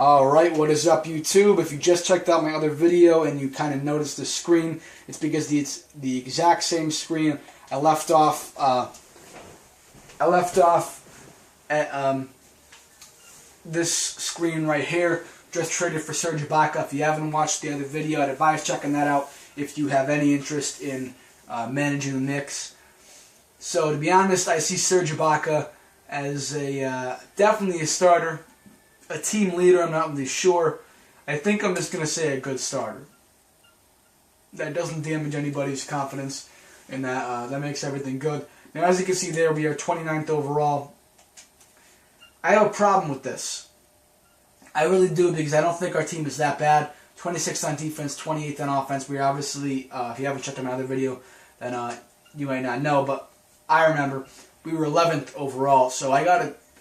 Alright, what is up YouTube? If you just checked out my other video and you kind of noticed the screen, it's because it's the exact same screen I left off at this screen right here. Just traded for Serge Ibaka. If you haven't watched the other video, I'd advise checking that out if you have any interest in managing the Knicks. So to be honest, I see Serge Ibaka as definitely a starter. A team leader, I'm not really sure. I think I'm just going to say a good starter. That doesn't damage anybody's confidence, and that makes everything good. Now, as you can see there, we are 29th overall. I have a problem with this. I really do, because I don't think our team is that bad. 26th on defense, 28th on offense. We are obviously, if you haven't checked out my other video, then you might not know, but I remember we were 11th overall. So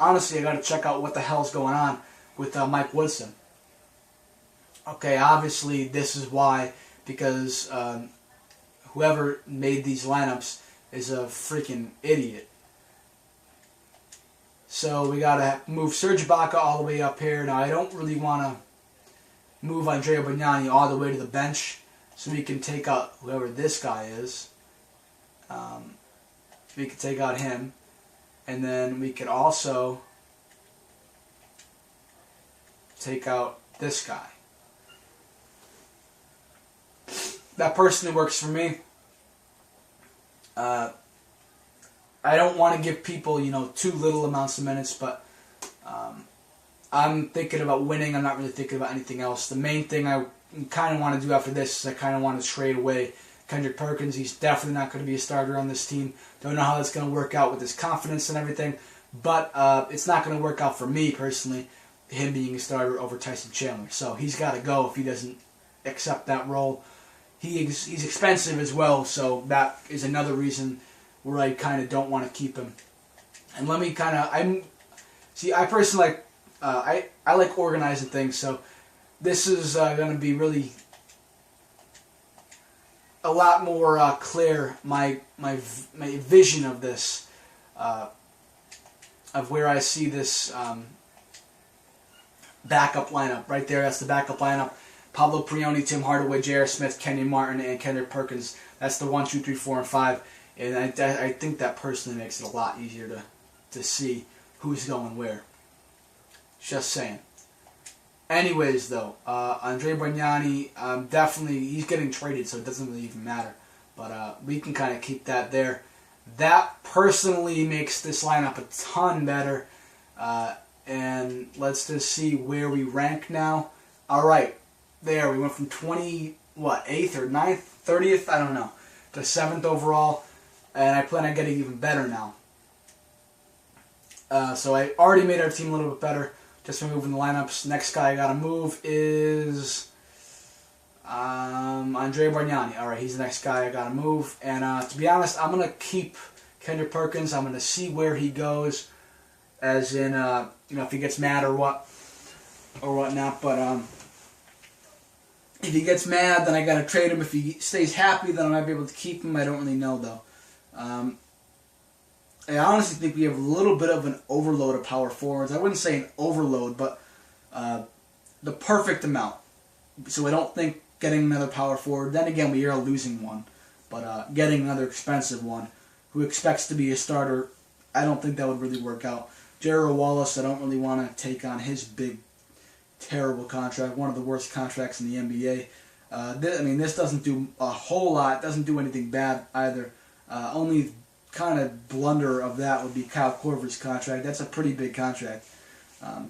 honestly, I gotta check out what the hell's going on with Mike Woodson. Okay, obviously this is why, because whoever made these lineups is a freaking idiot. So we gotta move Serge Ibaka all the way up here. Now I don't really want to move Andrea Bargnani all the way to the bench, so we can take out whoever this guy is. We could take out him, and then we could also take out this guy. That personally works for me. I don't want to give people, too little amounts of minutes, but I'm thinking about winning. I'm not really thinking about anything else. The main thing I kind of want to do after this is I kind of want to trade away Kendrick Perkins. He's definitely not going to be a starter on this team. Don't know how that's going to work out with his confidence and everything, but it's not going to work out for me personally, him being a starter over Tyson Chandler. So he's got to go if he doesn't accept that role. He's expensive as well, so that is another reason where I kind of don't want to keep him. And let me I personally like, I like organizing things, so this is going to be really a lot more clear, my vision of this, of where I see this backup lineup. Right there, that's the backup lineup. Pablo Prioni, Tim Hardaway, J.R. Smith, Kenyon Martin, and Kendrick Perkins. That's the 1, 2, 3, 4, and 5. And I think that personally makes it a lot easier to see who's going where. Just saying. Anyways, though, Andrea Bargnani, definitely, he's getting traded, so it doesn't really even matter. But we can kind of keep that there. That personally makes this lineup a ton better. And let's just see where we rank now. Alright, there, we went from 8th or 9th, 30th, I don't know, to 7th overall. And I plan on getting even better now. So I already made our team a little bit better. Just moving the lineups. Next guy I gotta move is Andrea Bargnani. Alright, he's the next guy I gotta move. And to be honest, I'm gonna keep Kendrick Perkins. I'm gonna see where he goes, as in if he gets mad or whatnot. But if he gets mad, then I gotta trade him. If he stays happy, then I might be able to keep him. I don't really know though. I honestly think we have a little bit of an overload of power forwards. I wouldn't say an overload, but the perfect amount. So I don't think getting another power forward, then again we are losing one, but getting another expensive one who expects to be a starter, I don't think that would really work out. Gerald Wallace, I don't really want to take on his big, terrible contract, one of the worst contracts in the NBA. This doesn't do a whole lot, doesn't do anything bad either. Only kind of blunder of that would be Kyle Korver's contract. That's a pretty big contract.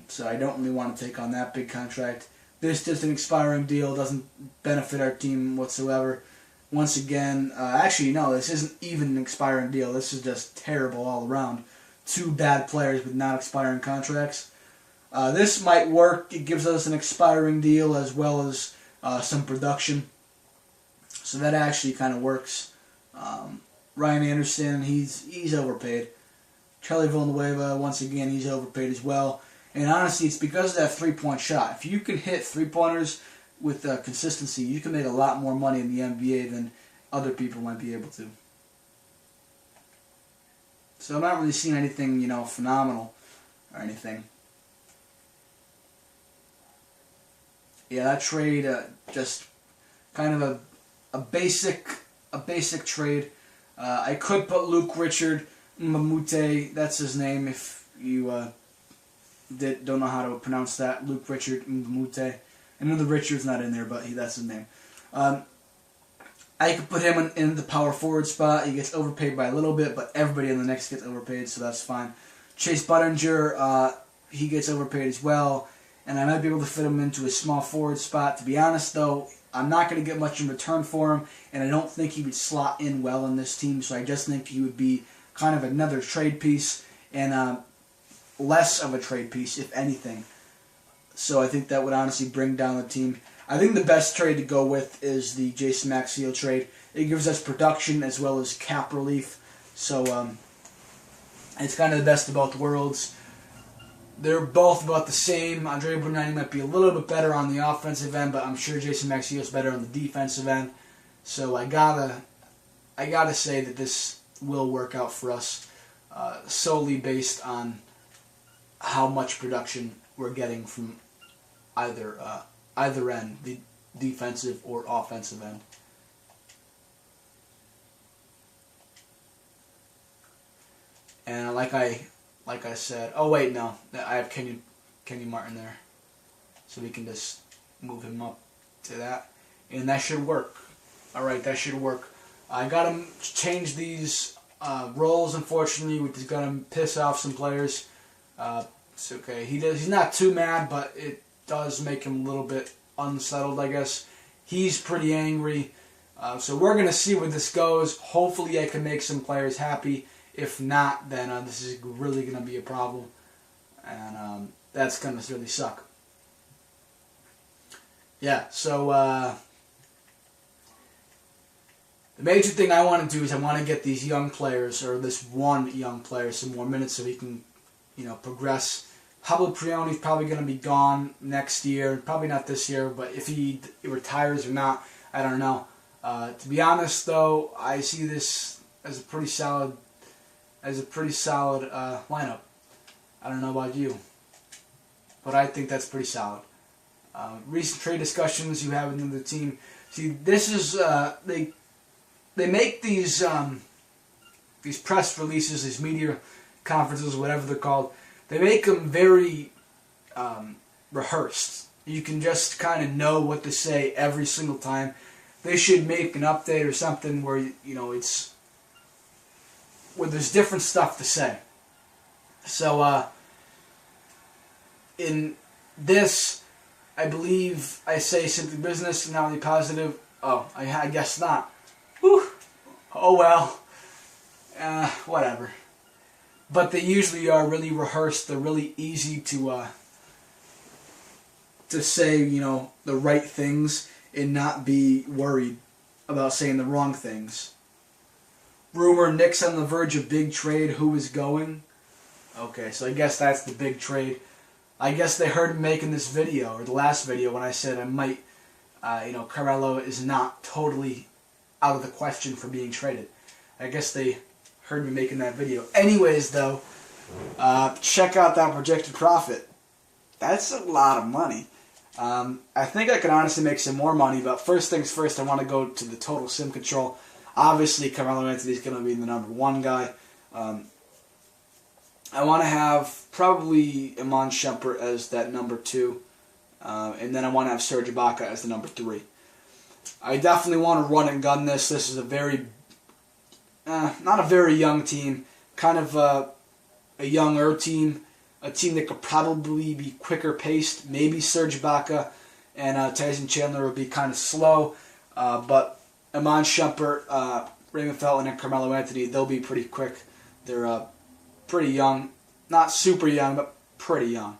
So I don't really want to take on that big contract. This is just an expiring deal, doesn't benefit our team whatsoever. Once again, actually no, this isn't even an expiring deal. This is just terrible all around. Two bad players with not expiring contracts. This might work. It gives us an expiring deal as well as some production. So that actually kind of works. Ryan Anderson, he's overpaid. Charlie Villanueva, once again, he's overpaid as well. And honestly, it's because of that three-point shot. If you can hit three-pointers with consistency, you can make a lot more money in the NBA than other people might be able to. So I'm not really seeing anything, phenomenal or anything. Yeah, that trade just kind of a basic trade. I could put Luke Richard Mamute. That's his name. If you don't know how to pronounce that, Luke Richard Mamute. I know the Richard's not in there, but that's his name. I could put him in the power forward spot. He gets overpaid by a little bit, but everybody in the Knicks gets overpaid, so that's fine. Chase Budinger, he gets overpaid as well, and I might be able to fit him into a small forward spot. To be honest, though, I'm not going to get much in return for him, and I don't think he would slot in well in this team, so I just think he would be kind of another trade piece, and less of a trade piece, if anything. So I think that would honestly bring down the team. I think the best trade to go with is the Jason Maxiell trade. It gives us production as well as cap relief. So it's kind of the best of both worlds. They're both about the same. Andre Brunani might be a little bit better on the offensive end, but I'm sure Jason Maxiell is better on the defensive end. So I gotta say that this will work out for us solely based on how much production we're getting from either end, the defensive or offensive end. And like I said, oh wait, no, I have Kenny Martin there, so we can just move him up to that, and that should work. All right, that should work. I got him change these roles. Unfortunately, which is gonna piss off some players. It's okay. He's not too mad, but it does make him a little bit unsettled, I guess. He's pretty angry. So we're going to see where this goes. Hopefully I can make some players happy. If not, then this is really going to be a problem. And that's going to really suck. Yeah, so the major thing I want to do is I want to get these young players, or this one young player, some more minutes so he can, progress. Pablo Prioni's probably going to be gone next year. Probably not this year, but if he retires or not, I don't know. To be honest, though, I see this as a pretty solid lineup. I don't know about you, but I think that's pretty solid. Recent trade discussions you have within the team. See, this is they make these press releases, these media conferences, whatever they're called. They make them very rehearsed. You can just kind of know what to say every single time. They should make an update or something where it's where there's different stuff to say. So in this, I believe I say simply business, not only positive. Oh, I guess not. Whew. Oh well. Whatever. But they usually are really rehearsed. They're really easy to say, the right things and not be worried about saying the wrong things. Rumor, Knicks on the verge of big trade. Who is going? Okay, so I guess that's the big trade. I guess they heard me making this video, or the last video, when I said I might, Carmelo is not totally out of the question for being traded. I guess they heard me making that video. Anyways, though, check out that projected profit. That's a lot of money. I think I could honestly make some more money, but first things first, I want to go to the total sim control. Obviously, Carmelo Anthony is going to be the number one guy. I want to have probably Iman Shumpert as that number 2, and then I want to have Serge Ibaka as the number 3. I definitely want to run and gun this. This is a very not a very young team, kind of a younger team, a team that could probably be quicker paced. Maybe Serge Ibaka and Tyson Chandler would be kind of slow, but Iman Shumpert, Raymond Felton, and Carmelo Anthony, they'll be pretty quick. They're pretty young, not super young, but pretty young.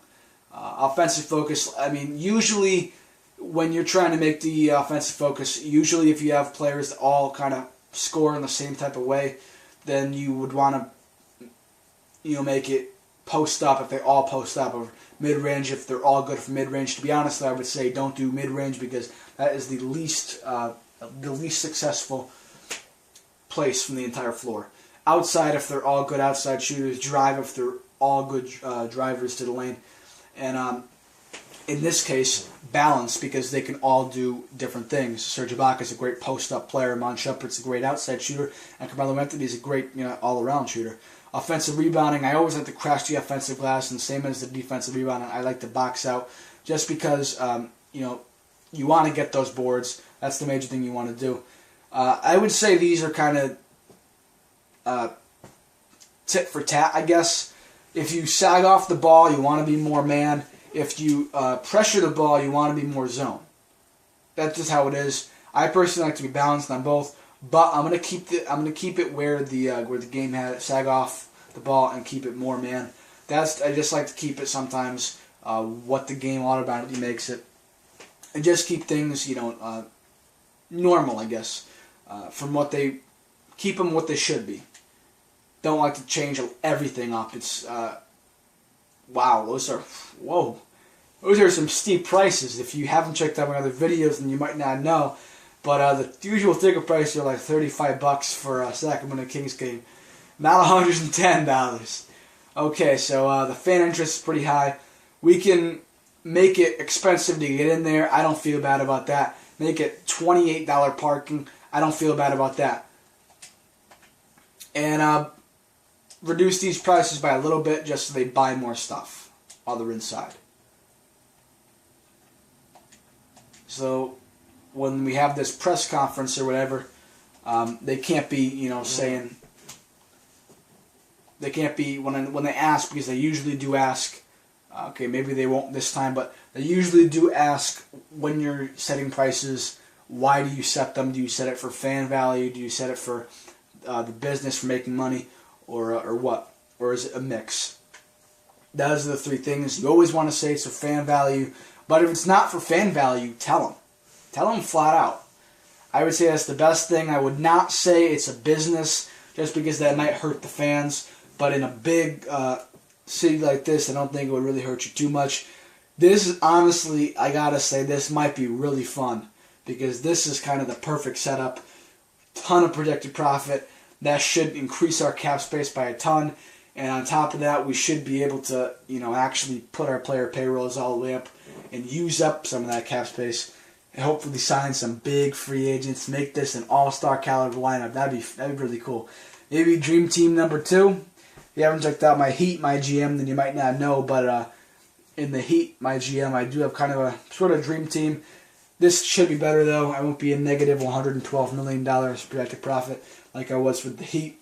Offensive focus, I mean, usually when you're trying to make the offensive focus, usually if you have players that all kind of score in the same type of way, then you would want to, make it post up if they all post up, or mid-range if they're all good for mid-range. To be honest, I would say don't do mid-range because that is the least successful place from the entire floor. Outside if they're all good outside shooters, drive if they're all good drivers to the lane. And in this case, balance, because they can all do different things. Serge Ibaka is a great post-up player. Mon Shumpert's a great outside shooter. And Carmelo Anthony is a great all-around shooter. Offensive rebounding, I always like to crash the offensive glass, and same as the defensive rebounding, I like to box out just because you want to get those boards. That's the major thing you want to do. I would say these are kind of tit for tat, I guess. If you sag off the ball, you want to be more man. If you pressure the ball, you want to be more zone. That's just how it is. I personally like to be balanced on both, but I'm gonna keep it where the game had it, sag off the ball and keep it more man. I just like to keep it sometimes what the game automatically makes it, and just keep things normal, I guess, from what they keep them what they should be. Don't like to change everything up. It's wow, those are some steep prices. If you haven't checked out my other videos, then you might not know. But the usual ticket price are like $35 for a Sacramento Kings game, not $110. Okay, so the fan interest is pretty high. We can make it expensive to get in there. I don't feel bad about that. Make it $28 parking. I don't feel bad about that. And reduce these prices by a little bit just so they buy more stuff while they're inside. So when we have this press conference or whatever, they can't be, saying, they can't be, when they ask, because they usually do ask, okay, maybe they won't this time, but they usually do ask when you're setting prices, why do you set them? Do you set it for fan value? Do you set it for the business, for making money? Or what? Or is it a mix? Those are the three things. You always want to say it's for fan value, but if it's not for fan value, tell them. Tell them flat out. I would say that's the best thing. I would not say it's a business, just because that might hurt the fans. But in a big city like this, I don't think it would really hurt you too much. This is honestly, I gotta say, this might be really fun, because this is kind of the perfect setup. Ton of projected profit. That should increase our cap space by a ton. And on top of that, we should be able to, actually put our player payrolls all the way up and use up some of that cap space. And hopefully sign some big free agents. Make this an all-star caliber lineup. That'd be really cool. Maybe Dream Team number 2. If you haven't checked out my Heat, my GM, then you might not know. But in the Heat, my GM, I do have kind of a sort of dream team. This should be better, though. I won't be a negative $112 million projected profit like I was with the Heat.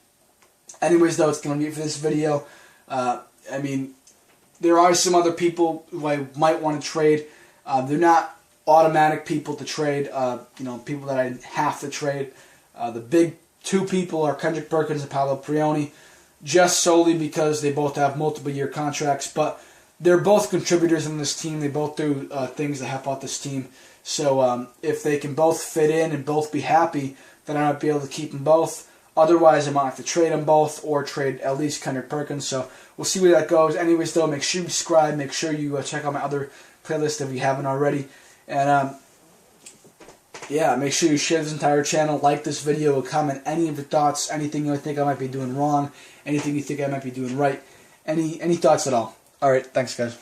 Anyways, though, it's going to be it for this video. There are some other people who I might want to trade. They're not automatic people to trade, people that I have to trade. The big two people are Kendrick Perkins and Paolo Prioni, just solely because they both have multiple-year contracts, but they're both contributors in this team. They both do things that help out this team. So if they can both fit in and both be happy, then I might be able to keep them both. Otherwise, I might have to trade them both or trade at least Kendrick Perkins. So we'll see where that goes. Anyways, though, make sure you subscribe. Make sure you check out my other playlist if you haven't already. And make sure you share this entire channel, like this video, comment any of your thoughts, anything you think I might be doing wrong, anything you think I might be doing right, any thoughts at all. All right, thanks, guys.